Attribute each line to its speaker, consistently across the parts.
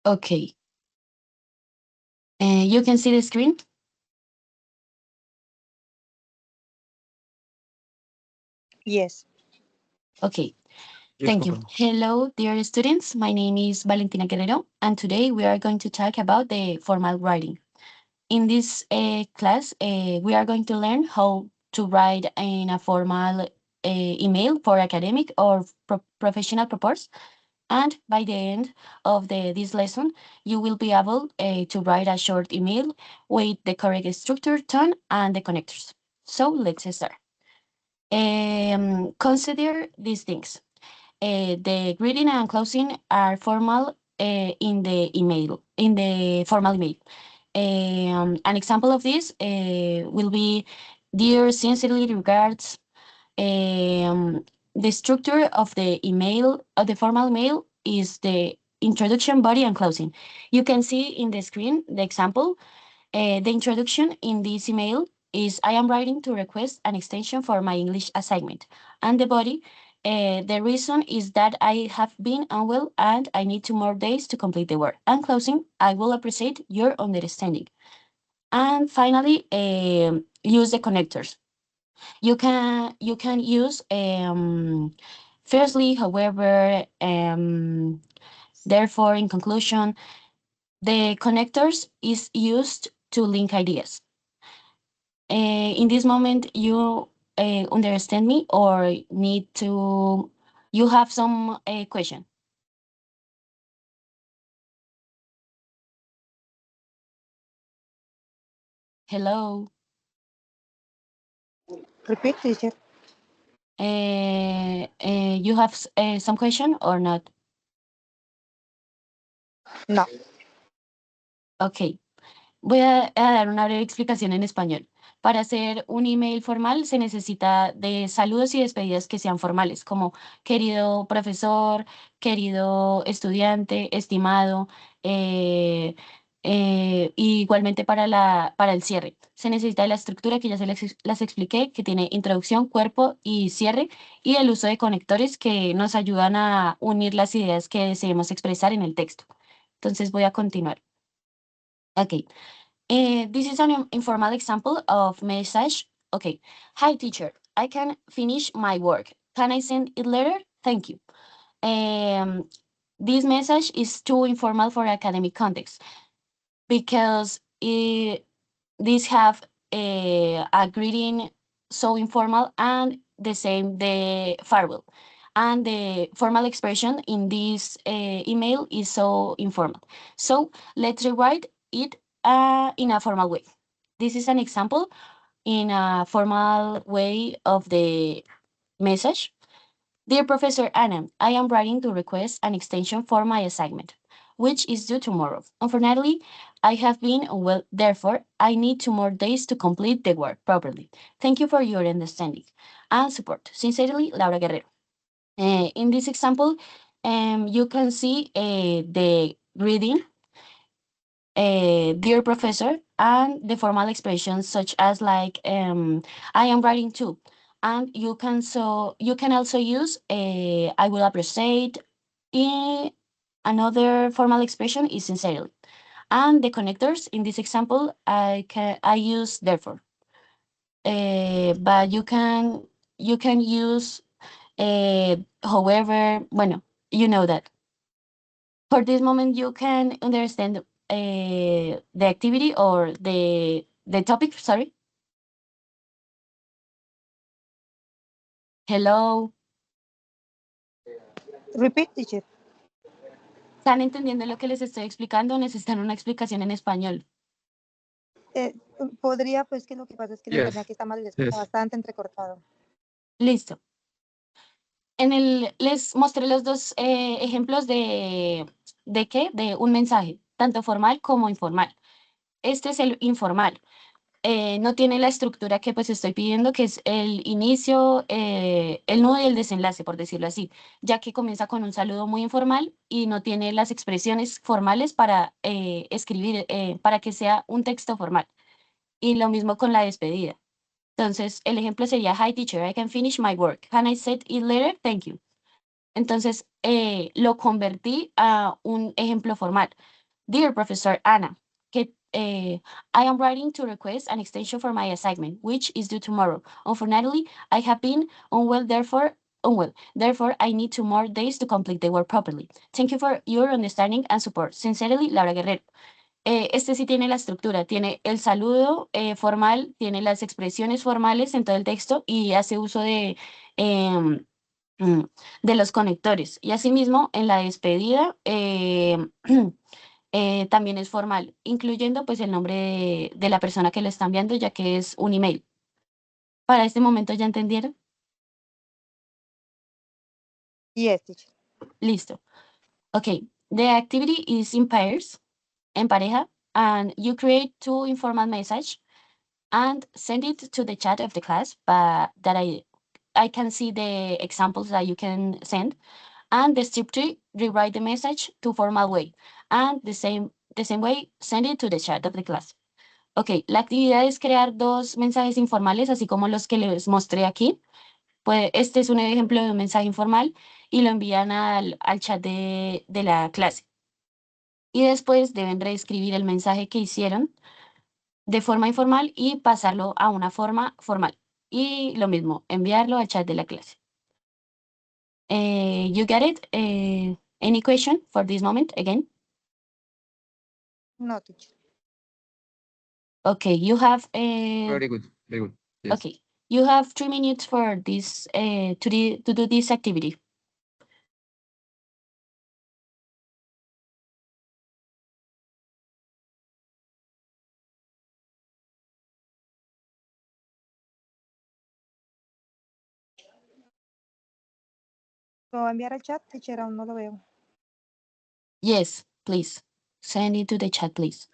Speaker 1: Okay. You can see the screen?
Speaker 2: Yes.
Speaker 1: Okay.
Speaker 3: Yes,
Speaker 1: Thank you.
Speaker 3: Papa.
Speaker 1: Hello, dear students. My name is Valentina Guerrero, and today we are going to talk about the formal writing. In this class, we are going to learn how to write in a formal email for academic or professional purpose. And by the end of this lesson, you will be able to write a short email with the correct structure, tone, and the connectors. So let's start. Consider these things. The greeting and closing are formal in the email, in the formal email. An example of this will be, dear sincerely regards. The structure of the email, of the formal mail, is the introduction, body, and closing. You can see in the screen the example. The introduction in this email is, I am writing to request an extension for my English assignment. And the body, the reason is that I have been unwell and I need 2 more days to complete the work. And closing, I will appreciate your understanding. And finally, use the connectors. You can use firstly, however, therefore, in conclusion, the connectors is used to link ideas. In this moment, you understand me or need to, you have some question. Hello.
Speaker 2: Repeat, teacher.
Speaker 1: You have some question or not?
Speaker 2: No.
Speaker 1: Ok. Voy a dar una breve explicación en español. Para hacer un email formal se necesita de saludos y despedidas que sean formales, como querido profesor, querido estudiante, estimado, y igualmente para el cierre. Se necesita de la estructura que ya las expliqué, que tiene introducción, cuerpo y cierre, y el uso de conectores que nos ayudan a unir las ideas que deseemos expresar en el texto. Entonces voy a continuar. Ok. This is an informal example of message. Okay. Hi, teacher. I can finish my work. Can I send it later? Thank you. This message is too informal for academic context because these have a greeting so informal and the same the farewell. And the formal expression in this email is so informal. So let's rewrite it in a formal way. This is an example in a formal way of the message. Dear Professor Anna, I am writing to request an extension for my assignment, which is due tomorrow. Unfortunately, I have been unwell, therefore, I need 2 more days to complete the work properly. Thank you for your understanding and support. Sincerely, Laura Guerrero. In this example, you can see the greeting, dear professor, and the formal expressions such as like I am writing too. And you can also use I will appreciate. In another formal expression is sincerely. And the connectors in this example I use therefore. But you can use however, bueno, you know that. For this moment you can understand the activity or the topic, sorry. Hello.
Speaker 2: Repeat, teacher.
Speaker 1: ¿Están entendiendo lo que les estoy explicando o necesitan una explicación en español?
Speaker 2: Eh, Podría, pues que lo que pasa es que el internet
Speaker 3: Yes.
Speaker 2: aquí está mal y se escucha
Speaker 3: Yes.
Speaker 2: bastante entrecortado.
Speaker 1: Listo. Les mostré los dos ejemplos ¿de qué? De un mensaje, tanto formal como informal. Este es el informal. No tiene la estructura que pues estoy pidiendo, que es el inicio, el nudo y el desenlace, por decirlo así, ya que comienza con un saludo muy informal y no tiene las expresiones formales para escribir, para que sea un texto formal. Y lo mismo con la despedida. Entonces, el ejemplo sería, hi teacher, I can finish my work. Can I send it later? Thank you. Entonces, lo convertí a un ejemplo formal. Dear Professor Anna, I am writing to request an extension for my assignment, which is due tomorrow. Unfortunately, I have been unwell. Therefore, I need 2 more days to complete the work properly. Thank you for your understanding and support. Sincerely, Laura Guerrero. Este sí tiene la estructura, tiene el saludo formal, tiene las expresiones formales en todo el texto y hace uso em, mm, de los conectores. Y asimismo, en la despedida también es formal, incluyendo pues el nombre de la persona que lo está enviando, ya que es un email. Para este momento, ¿ya entendieron?
Speaker 2: Yes, teacher.
Speaker 1: Listo. Okay, the activity is in pairs, en pareja, and you create 2 informal messages and send it to the chat of the class, but that I can see the examples that you can send. And the step 3, rewrite the message to formal way. And the same way, send it to the chat of the class. Ok, la actividad es crear 2 mensajes informales, así como los que les mostré aquí. Pues este es un ejemplo de un mensaje informal y lo envían al chat de la clase. Y después deben reescribir el mensaje que hicieron de forma informal y pasarlo a una forma formal. Y lo mismo, enviarlo al chat de la clase. You get it? Any question for this moment again?
Speaker 2: No, teacher.
Speaker 1: Okay, you have
Speaker 3: Very good. Very good. Yes.
Speaker 1: okay. You have 3 minutes for this to do this activity.
Speaker 2: ¿Lo va a enviar al chat, teacher? Aún no lo veo.
Speaker 1: Yes, please. Send it to the chat, please.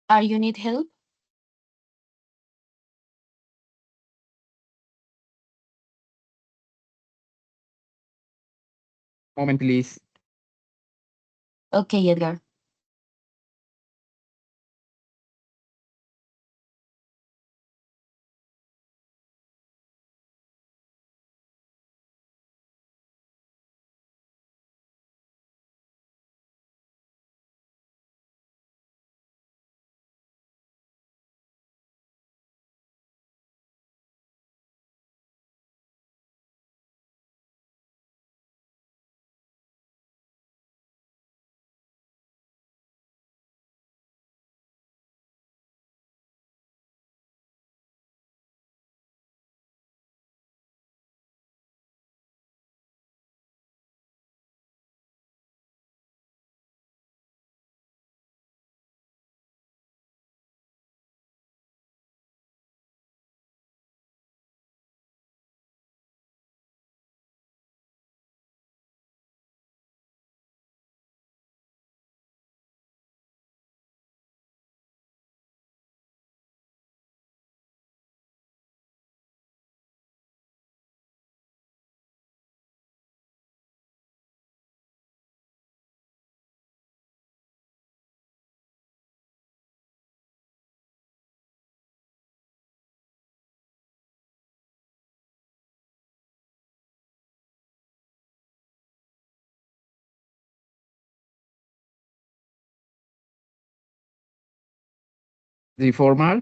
Speaker 1: Are you need help?
Speaker 3: Moment, please.
Speaker 1: Okay, Edgar.
Speaker 3: the formal.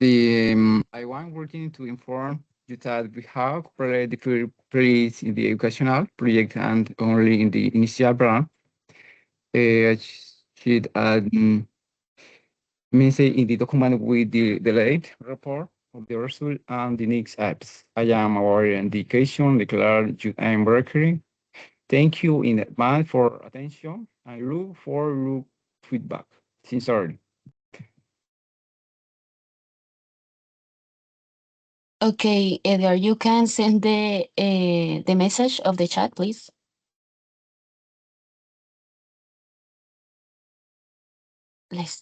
Speaker 3: I want working to inform you that we have already praise in the educational project and only in the initial plan. Should means in the document with the delayed report of the result and the next apps. I am our indication declare you am working. Thank you in advance for attention. I look for your feedback. Sincerely.
Speaker 1: Okay, Edgar, you can send the message of the chat, please. Let's.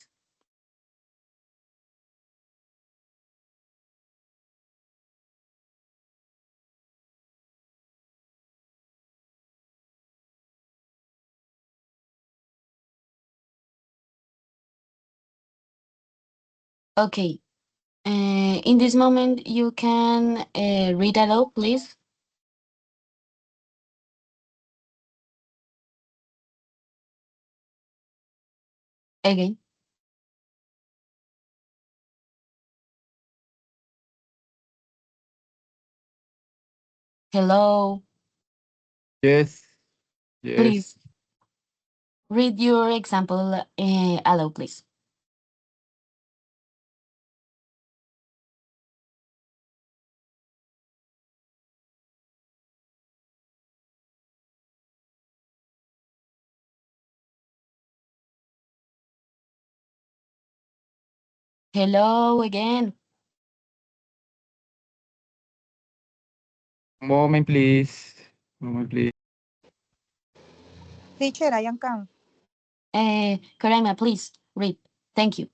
Speaker 1: Okay. In this moment, you can read aloud, please. Again. Hello.
Speaker 3: Yes, yes.
Speaker 1: Please read your example aloud, please. Hello again.
Speaker 3: Moment, please. Moment, please.
Speaker 2: Teacher, I am Kang.
Speaker 1: Karima, please read. Thank you.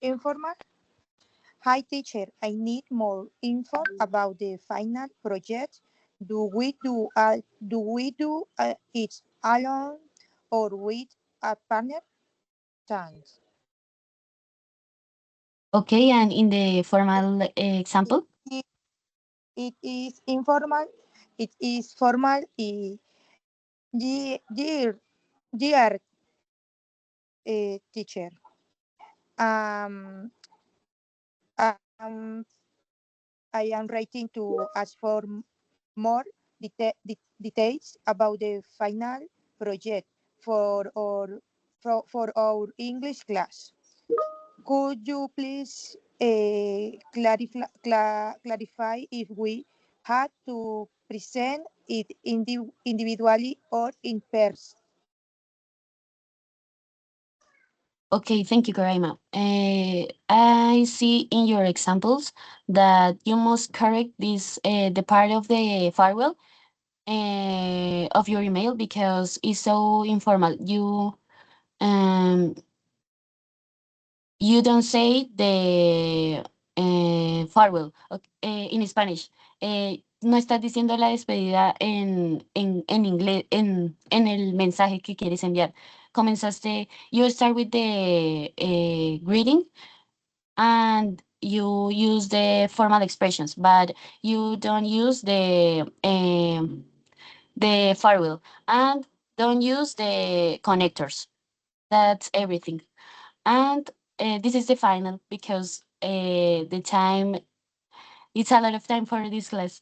Speaker 2: Informal. Hi, teacher. I need more info about the final project. Do we do it alone or with a partner? Thanks.
Speaker 1: Okay, and in the formal
Speaker 2: It,
Speaker 1: example.
Speaker 2: it, it is informal. It is formal. Dear, dear teacher. Um, um, I am writing to ask for more details about the final project for our English class. Could you please clarify if we had to present it individually or in pairs?
Speaker 1: Okay, thank you, Karima. I see in your examples that you must correct this the part of the firewall of your email because it's so informal. Um you don't say the farewell in Spanish. No estás diciendo la despedida en inglés, en el mensaje que quieres enviar. Comenzaste, you start with the greeting and you use the formal expressions, but you don't use the farewell and don't use the connectors. That's everything. And this is the final because the time, it's a lot of time for this class.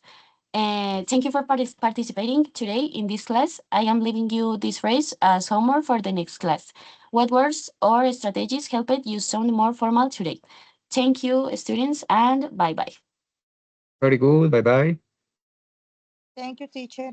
Speaker 1: Thank you for participating today in this class. I am leaving you this phrase as homework for the next class. What words or strategies helped you sound more formal today? Thank you, students, and bye bye.
Speaker 3: Very good. Bye bye.
Speaker 2: Thank you, teacher.